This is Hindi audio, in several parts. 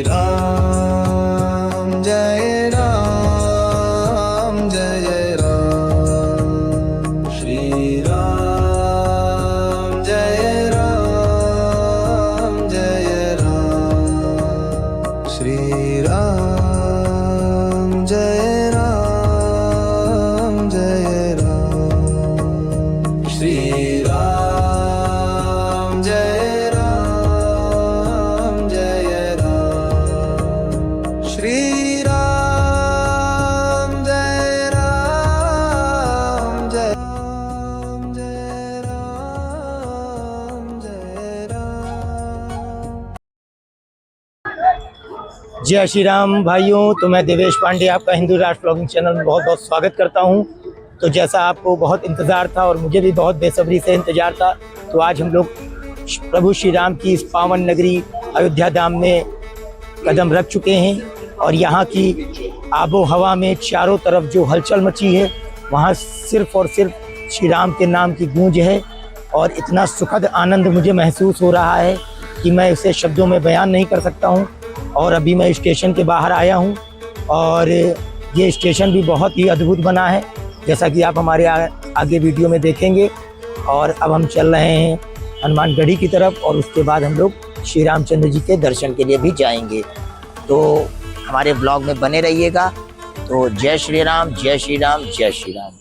राम जय राम जय राम श्री राम जय राम जय राम श्री राम जय राम जय राम श्री राम जय राम जय राम श्री राम जय राम जय राम जय राम। जय श्री राम भाइयों। तो मैं देवेश पांडे आपका हिंदू राष्ट्र ब्लॉगिंग चैनल में बहुत बहुत स्वागत करता हूं। तो जैसा आपको बहुत इंतज़ार था और मुझे भी बहुत बेसब्री से इंतज़ार था, तो आज हम लोग प्रभु श्री राम की इस पावन नगरी अयोध्या धाम में कदम रख चुके हैं। और यहाँ की आबो हवा में चारों तरफ जो हलचल मची है, वहाँ सिर्फ और सिर्फ श्री राम के नाम की गूंज है। और इतना सुखद आनंद मुझे महसूस हो रहा है कि मैं इसे शब्दों में बयान नहीं कर सकता हूँ। और अभी मैं स्टेशन के बाहर आया हूँ और ये स्टेशन भी बहुत ही अद्भुत बना है, जैसा कि आप हमारे आगे वीडियो में देखेंगे। और अब हम चल रहे हैं हनुमानगढ़ी की तरफ और उसके बाद हम लोग श्री रामचंद्र जी के दर्शन के लिए भी जाएंगे। तो हमारे ब्लॉग में बने रहिएगा। तो जय श्री राम, जय श्री राम, जय श्री राम।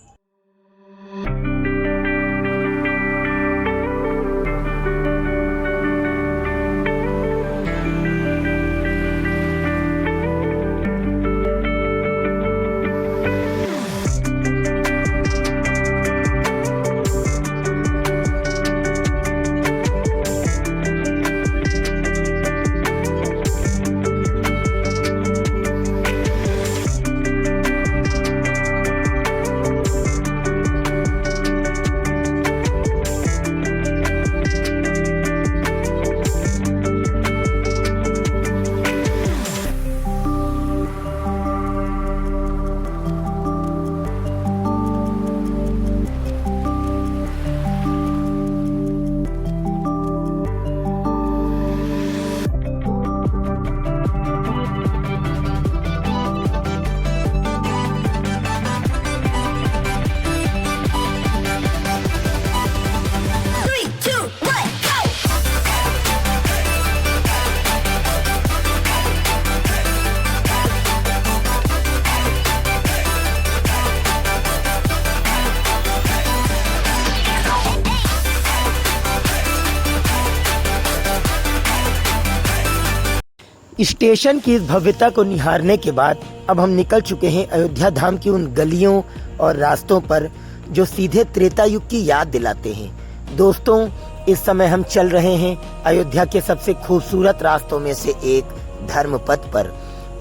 स्टेशन की इस भव्यता को निहारने के बाद अब हम निकल चुके हैं अयोध्या धाम की उन गलियों और रास्तों पर जो सीधे त्रेता युग की याद दिलाते हैं। दोस्तों, इस समय हम चल रहे हैं अयोध्या के सबसे खूबसूरत रास्तों में से एक धर्मपथ पर।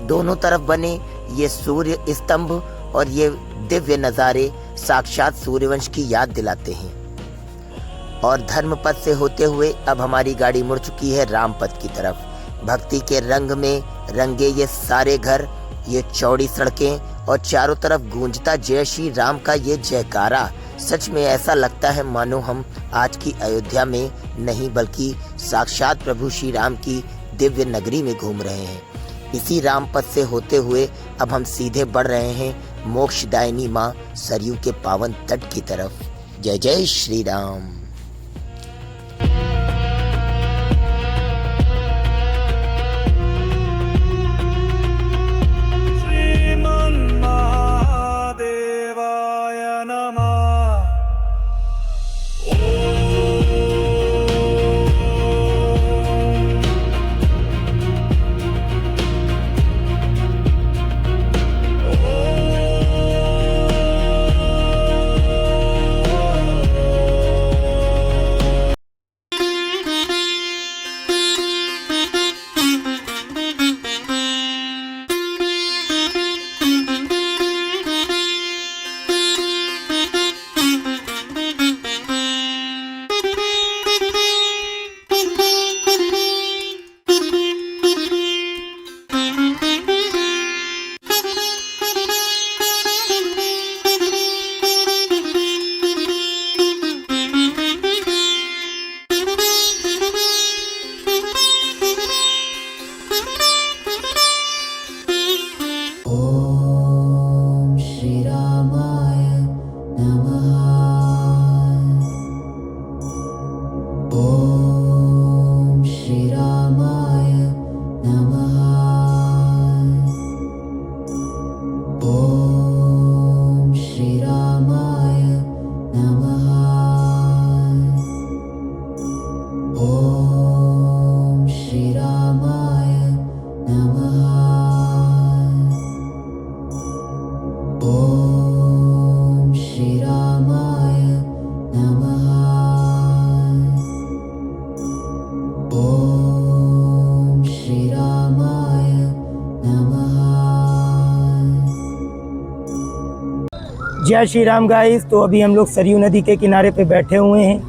दोनों तरफ बने ये सूर्य स्तंभ और ये दिव्य नज़ारे साक्षात सूर्यवंश की याद दिलाते हैं। और धर्मपथ से होते हुए अब हमारी गाड़ी मुड़ चुकी है रामपथ की तरफ। भक्ति के रंग में रंगे ये सारे घर, ये चौड़ी सड़कें और चारों तरफ गूंजता जय श्री राम का ये जयकारा। सच में ऐसा लगता है मानो हम आज की अयोध्या में नहीं बल्कि साक्षात प्रभु श्री राम की दिव्य नगरी में घूम रहे हैं। इसी रामपथ से होते हुए अब हम सीधे बढ़ रहे हैं मोक्षदायिनी माँ सरयू के पावन तट की तरफ। जय जय श्री राम। ॐ श्रीरामाय नमः। ॐ श्रीरामाय नमः। ॐ श्रीरामाय नमः। ॐ श्रीरामाय नमः। ॐ श्रीरामाय नमः। जय श्री राम गाइस। तो अभी हम लोग सरयू नदी के किनारे पे बैठे हुए हैं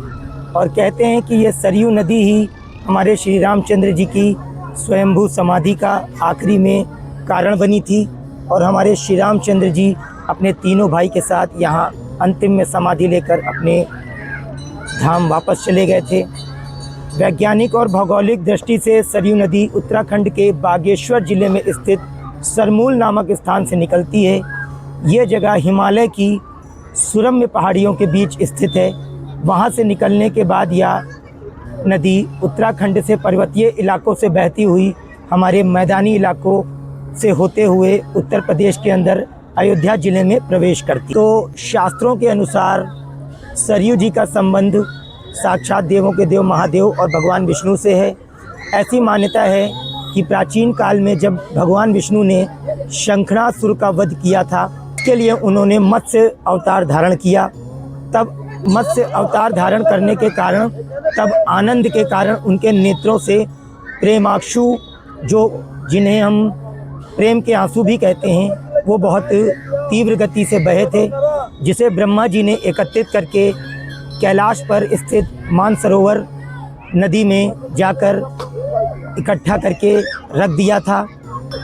और कहते हैं कि ये सरयू नदी ही हमारे श्री रामचंद्र जी की स्वयंभू समाधि का आखिरी में कारण बनी थी और हमारे श्री रामचंद्र जी अपने तीनों भाई के साथ यहाँ अंतिम में समाधि लेकर अपने धाम वापस चले गए थे। वैज्ञानिक और भौगोलिक दृष्टि से सरयू नदी उत्तराखंड के बागेश्वर जिले में स्थित सरमूल नामक स्थान से निकलती है। ये जगह हिमालय की सुरम्य पहाड़ियों के बीच स्थित है। वहाँ से निकलने के बाद यह नदी उत्तराखंड से पर्वतीय इलाकों से बहती हुई हमारे मैदानी इलाकों से होते हुए उत्तर प्रदेश के अंदर अयोध्या जिले में प्रवेश करती। तो शास्त्रों के अनुसार सरयू जी का संबंध साक्षात देवों के देव महादेव और भगवान विष्णु से है। ऐसी मान्यता है कि प्राचीन काल में जब भगवान विष्णु ने शंखनासुर का वध किया था, उसके लिए उन्होंने मत्स्य अवतार धारण किया। तब मत्स्य अवतार धारण करने के कारण, तब आनंद के कारण उनके नेत्रों से प्रेमाक्षु, जिन्हें हम प्रेम के आंसू भी कहते हैं, वो बहुत तीव्र गति से बहे थे, जिसे ब्रह्मा जी ने एकत्रित करके कैलाश पर स्थित मानसरोवर नदी में जाकर इकट्ठा करके रख दिया था।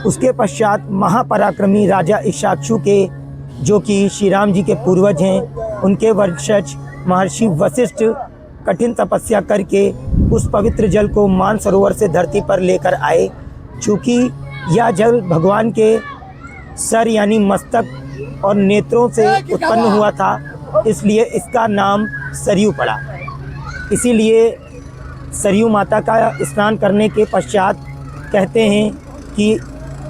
उसके पश्चात महापराक्रमी राजा इक्षाक्षु के, जो कि श्री राम जी के पूर्वज हैं, उनके वंशज महर्षि वशिष्ठ कठिन तपस्या करके उस पवित्र जल को मानसरोवर से धरती पर लेकर आए। चूँकि यह जल भगवान के सर यानी मस्तक और नेत्रों से उत्पन्न हुआ था, इसलिए इसका नाम सरयू पड़ा। इसीलिए सरयू माता का स्नान करने के पश्चात कहते हैं कि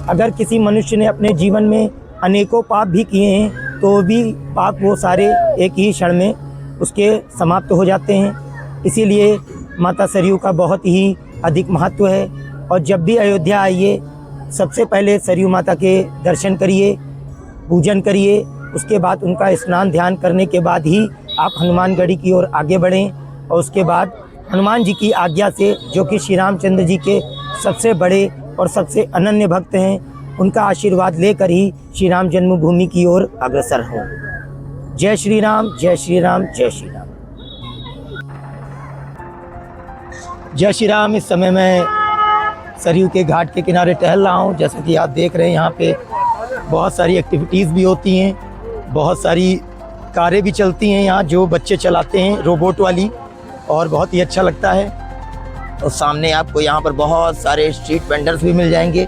अगर किसी मनुष्य ने अपने जीवन में अनेकों पाप भी किए हैं तो भी पाप वो सारे एक ही क्षण में उसके समाप्त हो जाते हैं। इसीलिए माता सरयू का बहुत ही अधिक महत्व है। और जब भी अयोध्या आइए, सबसे पहले सरयू माता के दर्शन करिए, पूजन करिए। उसके बाद उनका स्नान ध्यान करने के बाद ही आप हनुमानगढ़ी की ओर आगे बढ़ें और उसके बाद हनुमान जी की आज्ञा से, जो कि श्री रामचंद्र जी के सबसे बड़े और सबसे अनन्य भक्त हैं, उनका आशीर्वाद लेकर ही श्री राम जन्मभूमि की ओर अग्रसर हों। जय श्री राम, जय श्री राम, जय श्री राम। जय श्री राम। इस समय मैं सरयू के घाट के किनारे टहल रहा हूँ। जैसा कि आप देख रहे हैं, यहाँ पे बहुत सारी एक्टिविटीज़ भी होती हैं, बहुत सारी कारें भी चलती हैं यहाँ, जो बच्चे चलाते हैं रोबोट वाली, और बहुत ही अच्छा लगता है। और सामने आपको यहाँ पर बहुत सारे स्ट्रीट वेंडर्स भी मिल जाएंगे,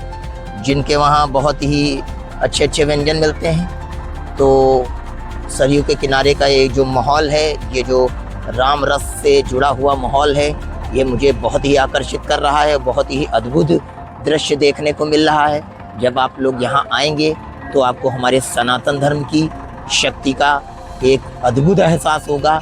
जिनके वहाँ बहुत ही अच्छे अच्छे व्यंजन मिलते हैं। तो सरयू के किनारे का ये जो माहौल है, ये जो राम रस से जुड़ा हुआ माहौल है, ये मुझे बहुत ही आकर्षित कर रहा है। बहुत ही अद्भुत दृश्य देखने को मिल रहा है। जब आप लोग यहाँ आएंगे तो आपको हमारे सनातन धर्म की शक्ति का एक अद्भुत एहसास होगा।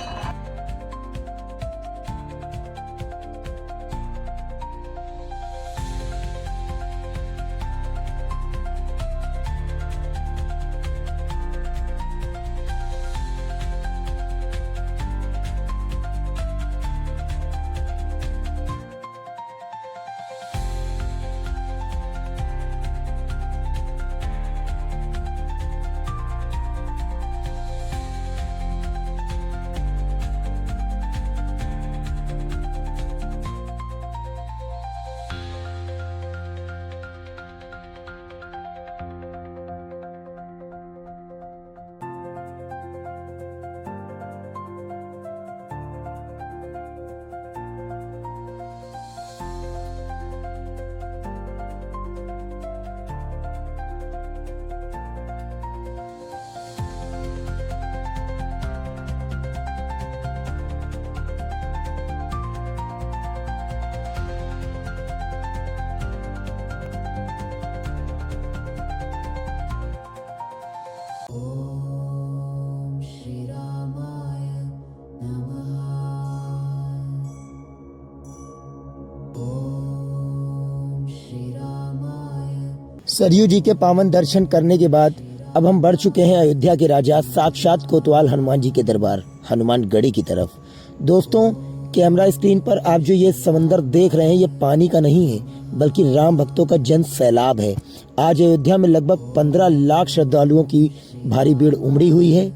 सरयू जी के पावन दर्शन करने के बाद अब हम बढ़ चुके हैं अयोध्या के राजा साक्षात कोतवाल हनुमान जी के दरबार हनुमानगढ़ी की तरफ। दोस्तों, कैमरा स्क्रीन पर आप जो ये समंदर देख रहे हैं ये पानी का नहीं है बल्कि राम भक्तों का जन सैलाब है। आज अयोध्या में लगभग 15 लाख श्रद्धालुओं की भारी भीड़ उमड़ी हुई है।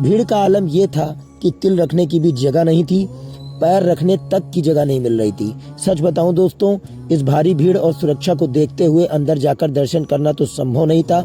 भीड़ का आलम ये था कि तिल रखने की भी जगह नहीं थी, पैर रखने तक की जगह नहीं मिल रही थी। सच बताऊं दोस्तों, इस भारी भीड़ और सुरक्षा को देखते हुए अंदर जाकर दर्शन करना तो संभव नहीं था,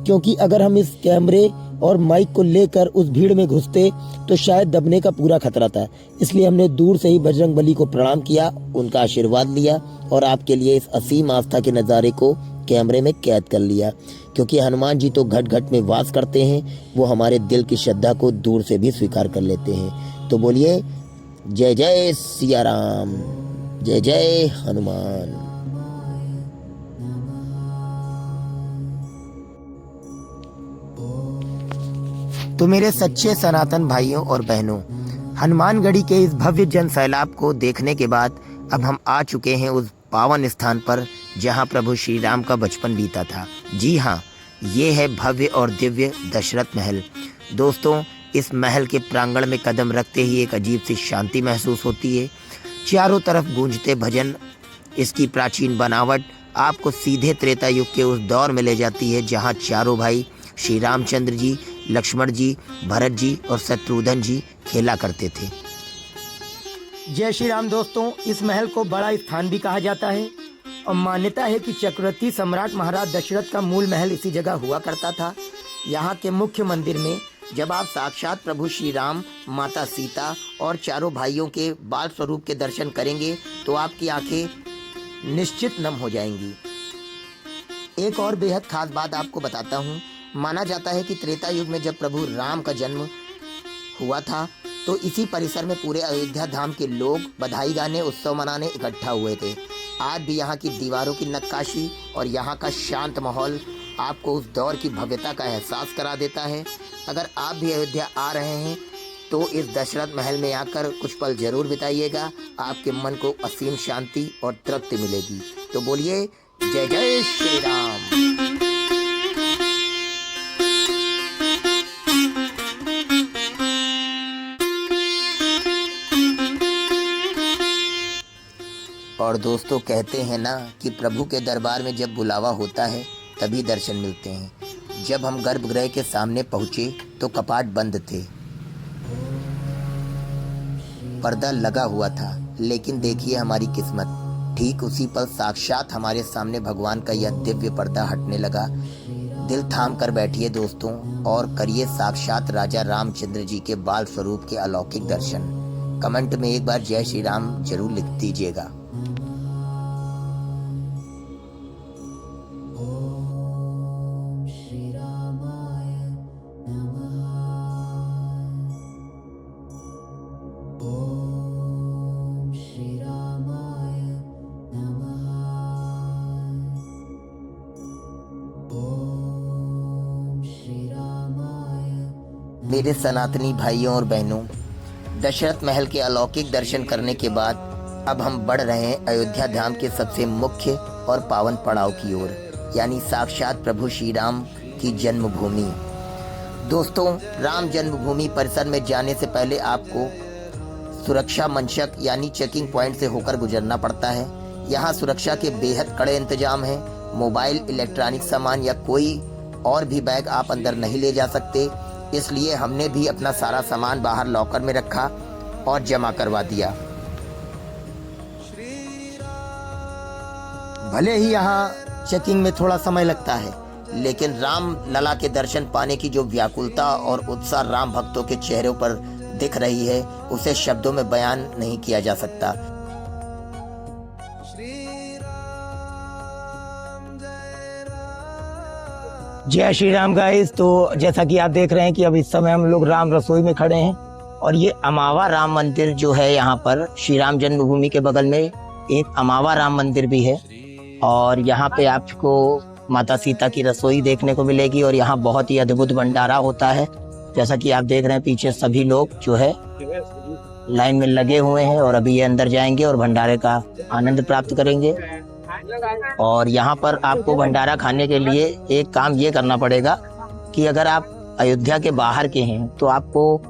क्योंकि अगर हम इस कैमरे और माइक को लेकर उस भीड़ में घुसते तो शायद दबने का पूरा खतरा था। इसलिए हमने दूर से ही बजरंगबली को प्रणाम किया, उनका आशीर्वाद लिया और आपके लिए इस असीम आस्था के नज़ारे को कैमरे में कैद कर लिया, क्योंकि हनुमान जी तो घट घट में वास करते हैं, वो हमारे दिल की श्रद्धा को दूर से भी स्वीकार कर लेते हैं। तो बोलिए जय जय सिया राम, जय जय हनुमान। तो मेरे सच्चे सनातन भाइयों और बहनों, हनुमानगढ़ी के इस भव्य जन सैलाब को देखने के बाद अब हम आ चुके हैं उस पावन स्थान पर जहां प्रभु श्री राम का बचपन बीता था। जी हाँ, ये है भव्य और दिव्य दशरथ महल। दोस्तों, इस महल के प्रांगण में कदम रखते ही एक अजीब सी शांति महसूस होती है। चारों तरफ गूंजते भजन, इसकी प्राचीन बनावट आपको सीधे त्रेता युग के उस दौर में ले जाती है जहां चारों भाई श्री रामचंद्र जी, लक्ष्मण जी, भरत जी और शत्रुघ्न जी खेला करते थे। जय श्री राम। दोस्तों, इस महल को बड़ा स्थान भी कहा जाता है और मान्यता है कि चक्रवर्ती सम्राट महाराज दशरथ का मूल महल इसी जगह हुआ करता था। यहाँ के मुख्य मंदिर में जब आप साक्षात प्रभु श्री राम, माता सीता और चारों भाइयों के बाल स्वरूप के दर्शन करेंगे तो आपकी आंखें निश्चित नम हो जाएंगी। एक और बेहद खास बात आपको बताता हूँ। माना जाता है कि त्रेता युग में जब प्रभु राम का जन्म हुआ था तो इसी परिसर में पूरे अयोध्या धाम के लोग बधाई गाने, उत्सव मनाने इकट्ठा हुए थे। आज भी यहाँ की दीवारों की नक्काशी और यहाँ का शांत माहौल आपको उस दौर की भव्यता का एहसास करा देता है। अगर आप भी अयोध्या आ रहे हैं तो इस दशरथ महल में आकर कुछ पल जरूर बिताइएगा, आपके मन को असीम शांति और तृप्ति मिलेगी। तो बोलिए जय जय श्री राम। और दोस्तों, कहते हैं ना कि प्रभु के दरबार में जब बुलावा होता है तभी दर्शन मिलते हैं। जब हम गर्भगृह के सामने पहुंचे तो कपाट बंद थे, पर्दा लगा हुआ था, लेकिन देखिए हमारी किस्मत, ठीक उसी पल साक्षात हमारे सामने भगवान का यह दिव्य पर्दा हटने लगा। दिल थाम कर बैठिए दोस्तों और करिए साक्षात राजा रामचंद्र जी के बाल स्वरूप के अलौकिक दर्शन। कमेंट में एक बार जय श्री राम जरूर लिख दीजिएगा। मेरे सनातनी भाइयों और बहनों, दशरथ महल के अलौकिक दर्शन करने के बाद अब हम बढ़ रहे हैं अयोध्या धाम के सबसे मुख्य और पावन पड़ाव की ओर, यानी साक्षात प्रभु श्री राम की जन्मभूमि। दोस्तों, राम जन्मभूमि परिसर में जाने से पहले आपको सुरक्षा मंचक यानी चेकिंग पॉइंट से होकर गुजरना पड़ता है। यहाँ सुरक्षा के बेहद कड़े इंतजाम हैं। मोबाइल, इलेक्ट्रॉनिक सामान या कोई और भी बैग आप अंदर नहीं ले जा सकते, इसलिए हमने भी अपना सारा सामान बाहर लॉकर में रखा और जमा करवा दिया। भले ही यहाँ चेकिंग में थोड़ा समय लगता है, लेकिन राम लला के दर्शन पाने की जो व्याकुलता और उत्साह राम भक्तों के चेहरों पर दिख रही है उसे शब्दों में बयान नहीं किया जा सकता। जय श्री राम गाइस। तो जैसा कि आप देख रहे हैं कि अब इस समय हम लोग राम रसोई में खड़े हैं और ये अमावा राम मंदिर जो है यहाँ पर श्री राम जन्मभूमि के बगल में एक अमावा राम मंदिर भी है और यहाँ पे आपको माता सीता की रसोई देखने को मिलेगी और यहाँ बहुत ही अद्भुत भंडारा होता है। जैसा कि आप देख रहे हैं पीछे सभी लोग जो है लाइन में लगे हुए हैं और अभी ये अंदर जाएंगे और भंडारे का आनंद प्राप्त करेंगे। और यहाँ पर आपको भंडारा खाने के लिए एक काम ये करना पड़ेगा कि अगर आप अयोध्या के बाहर के हैं तो आपको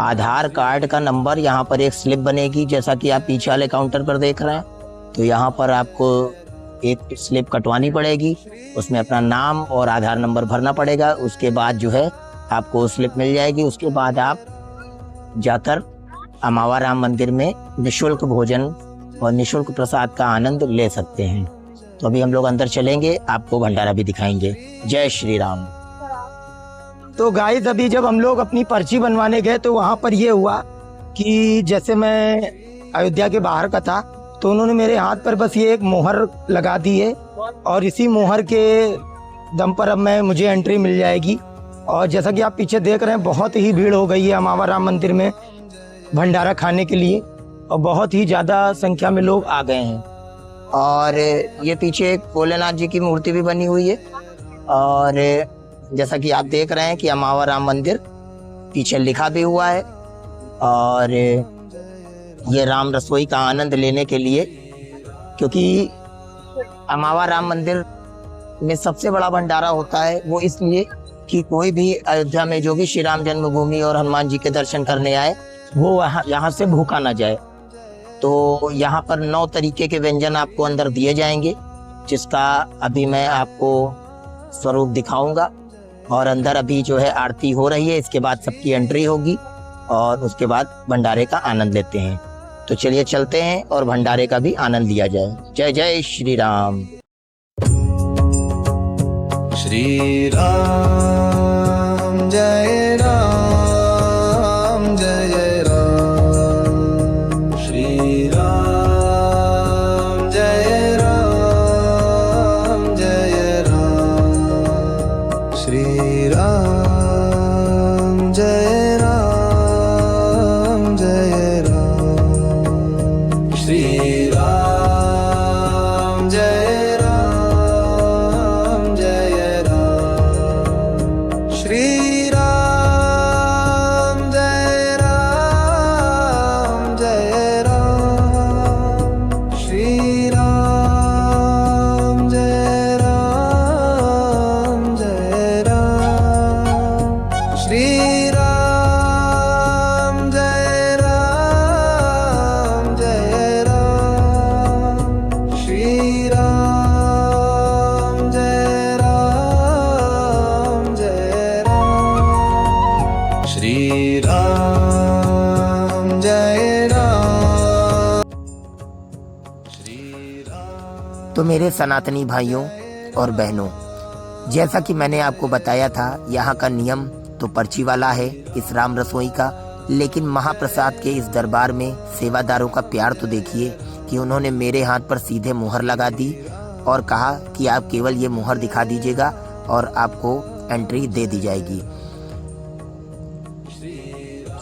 आधार कार्ड का नंबर, यहाँ पर एक स्लिप बनेगी जैसा कि आप पीछे वाले काउंटर पर देख रहे हैं। तो यहाँ पर आपको एक स्लिप कटवानी पड़ेगी, उसमें अपना नाम और आधार नंबर भरना पड़ेगा। उसके बाद जो है आपको स्लिप मिल जाएगी। उसके बाद आप जाकर अमावा राम मंदिर में निःशुल्क भोजन और निःशुल्क प्रसाद का आनंद ले सकते हैं। तो अभी हम लोग अंदर चलेंगे, आपको भंडारा भी दिखाएंगे। जय श्री राम। तो गाइस अभी जब हम लोग अपनी पर्ची बनवाने गए तो वहाँ पर ये हुआ कि जैसे मैं अयोध्या के बाहर का था तो उन्होंने मेरे हाथ पर बस ये एक मोहर लगा दी है और इसी मोहर के दम पर अब मुझे एंट्री मिल जाएगी। और जैसा कि आप पीछे देख रहे हैं बहुत ही भीड़ हो गई है अमावा राम मंदिर में भंडारा खाने के लिए और बहुत ही ज़्यादा संख्या में लोग आ गए हैं। और ये पीछे एक भोलेनाथ जी की मूर्ति भी बनी हुई है। और जैसा कि आप देख रहे हैं कि अमावा राम मंदिर पीछे लिखा भी हुआ है। और ये राम रसोई का आनंद लेने के लिए, क्योंकि अमावा राम मंदिर में सबसे बड़ा भंडारा होता है वो इसलिए कि कोई भी अयोध्या में जो भी श्री राम जन्मभूमि और हनुमान जी के दर्शन करने आए वो यहाँ से भूखा ना जाए। तो यहाँ पर 9 तरीके के व्यंजन आपको अंदर दिए जाएंगे, जिसका अभी मैं आपको स्वरूप दिखाऊंगा। और अंदर अभी जो है आरती हो रही है, इसके बाद सबकी एंट्री होगी और उसके बाद भंडारे का आनंद लेते हैं। तो चलिए चलते हैं और भंडारे का भी आनंद लिया जाए। जय जय श्री राम। श्री राम जय राम जय राम। श्री राम जय राम जय राम। श्री राम जय राम जय राम। श्री राम जय राम जय राम। श्री राम जय राम जय राम। श्री राम जय राम जय राम। श्री राम जय राम जय राम। श्री राम जय राम जय राम। श्री राम जय राम। श्री राम। तो मेरे सनातनी भाइयों और बहनों, जैसा कि मैंने आपको बताया था यहाँ का नियम तो पर्ची वाला है इस राम रसोई का, लेकिन महाप्रसाद के इस दरबार में सेवादारों का प्यार तो देखिए कि उन्होंने मेरे हाथ पर सीधे मुहर लगा दी और कहा कि आप केवल ये मुहर दिखा दीजिएगा और आपको एंट्री दे दी जाएगी।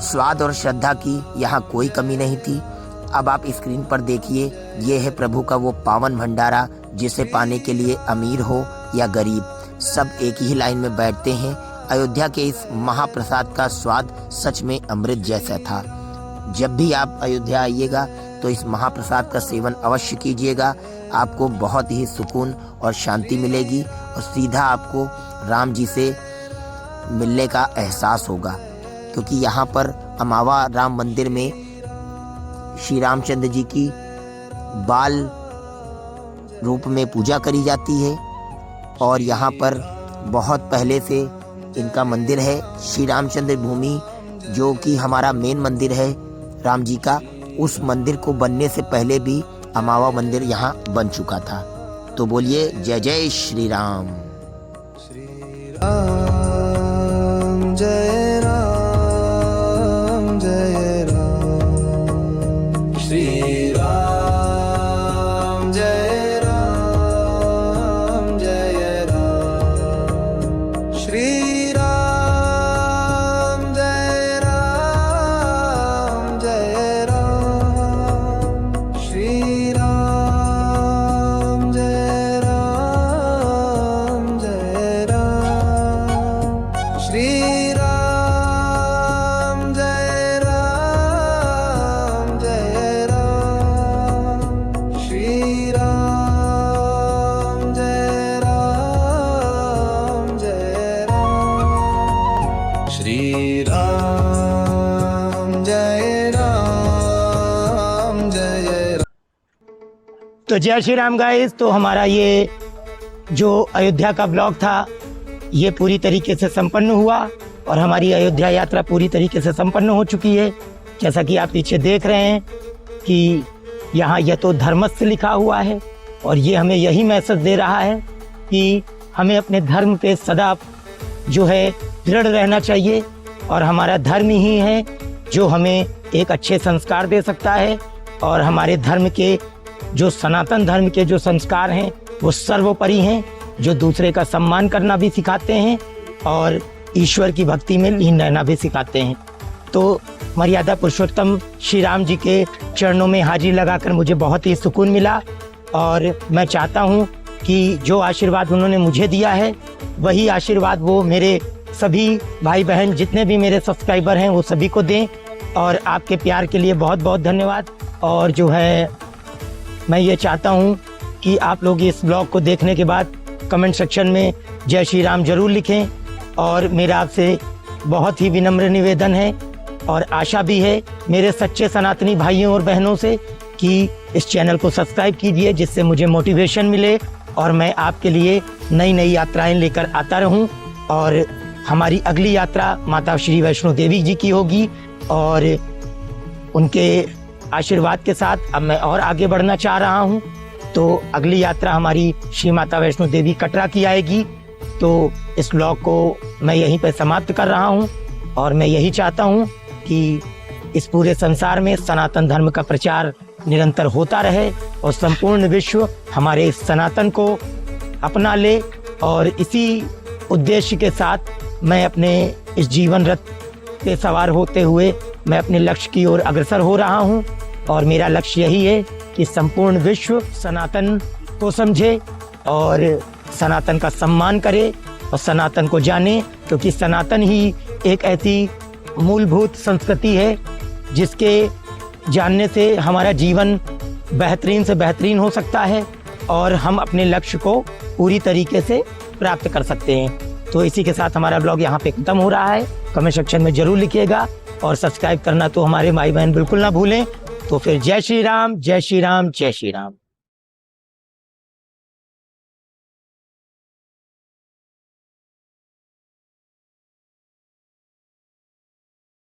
स्वाद और श्रद्धा की यहाँ कोई कमी नहीं थी। अब आप स्क्रीन पर देखिए, ये है प्रभु का वो पावन भंडारा जिसे पाने के लिए अमीर हो या गरीब सब एक ही लाइन में बैठते हैं। अयोध्या के इस महाप्रसाद का स्वाद सच में अमृत जैसा था। जब भी आप अयोध्या आइएगा तो इस महाप्रसाद का सेवन अवश्य कीजिएगा। आपको बहुत ही सुकून और शांति मिलेगी और सीधा आपको राम जी से मिलने का एहसास होगा, क्योंकि यहाँ पर अमावा राम मंदिर में श्री रामचंद्र जी की बाल रूप में पूजा करी जाती है। और यहाँ पर बहुत पहले से इनका मंदिर है। श्री रामचंद्र भूमि जो कि हमारा मेन मंदिर है राम जी का, उस मंदिर को बनने से पहले भी अमावा मंदिर यहाँ बन चुका था। तो बोलिए जय जय श्री राम। श्री राम जय राम जय राम। श्री राम जय राम जय राम। श्री राम जय राम जय राम। श्री राम जय राम जय राम। श्री राम तो जय श्री राम गाइस। तो हमारा ये जो अयोध्या का ब्लॉग था ये पूरी तरीके से संपन्न हुआ और हमारी अयोध्या यात्रा पूरी तरीके से संपन्न हो चुकी है। जैसा कि आप पीछे देख रहे हैं कि यहाँ यतो धर्मस्य लिखा हुआ है और ये हमें यही मैसेज दे रहा है कि हमें अपने धर्म पे सदा जो है दृढ़ रहना चाहिए और हमारा धर्म ही है जो हमें एक अच्छे संस्कार दे सकता है। और हमारे धर्म के जो सनातन धर्म के जो संस्कार हैं वो सर्वोपरि हैं, जो दूसरे का सम्मान करना भी सिखाते हैं और ईश्वर की भक्ति में लीन रहना भी सिखाते हैं। तो मर्यादा पुरुषोत्तम श्री राम जी के चरणों में हाजिरी लगाकर मुझे बहुत ही सुकून मिला और मैं चाहता हूँ कि जो आशीर्वाद उन्होंने मुझे दिया है वही आशीर्वाद वो मेरे सभी भाई बहन जितने भी मेरे सब्सक्राइबर हैं वो सभी को दें। और आपके प्यार के लिए बहुत बहुत धन्यवाद। और जो है मैं ये चाहता हूँ कि आप लोग इस ब्लॉग को देखने के बाद कमेंट सेक्शन में जय श्री राम जरूर लिखें। और मेरा आपसे बहुत ही विनम्र निवेदन है और आशा भी है मेरे सच्चे सनातनी भाइयों और बहनों से कि इस चैनल को सब्सक्राइब कीजिए, जिससे मुझे मोटिवेशन मिले और मैं आपके लिए नई नई यात्राएं लेकर आता रहूं। और हमारी अगली यात्रा माता श्री वैष्णो देवी जी की होगी और उनके आशीर्वाद के साथ अब मैं और आगे बढ़ना चाह रहा हूं। तो अगली यात्रा हमारी श्री माता वैष्णो देवी कटरा की आएगी। तो इस ब्लॉग को मैं यहीं पर समाप्त कर रहा हूं और मैं यही चाहता हूं कि इस पूरे संसार में सनातन धर्म का प्रचार निरंतर होता रहे और संपूर्ण विश्व हमारे सनातन को अपना ले। और इसी उद्देश्य के साथ मैं अपने इस जीवन रथ पे सवार होते हुए मैं अपने लक्ष्य की ओर अग्रसर हो रहा हूं। और मेरा लक्ष्य यही है कि संपूर्ण विश्व सनातन को समझे और सनातन का सम्मान करे और सनातन को जाने, क्योंकि सनातन ही एक ऐसी मूलभूत संस्कृति है जिसके जानने से हमारा जीवन बेहतरीन से बेहतरीन हो सकता है और हम अपने लक्ष्य को पूरी तरीके से प्राप्त कर सकते हैं। तो इसी के साथ हमारा ब्लॉग यहाँ पे खत्म हो रहा है। कमेंट सेक्शन में जरूर लिखिएगा और सब्सक्राइब करना तो हमारे भाई बहन बिल्कुल ना भूलें। तो फिर जय श्री राम, जय श्री राम, जय श्री राम।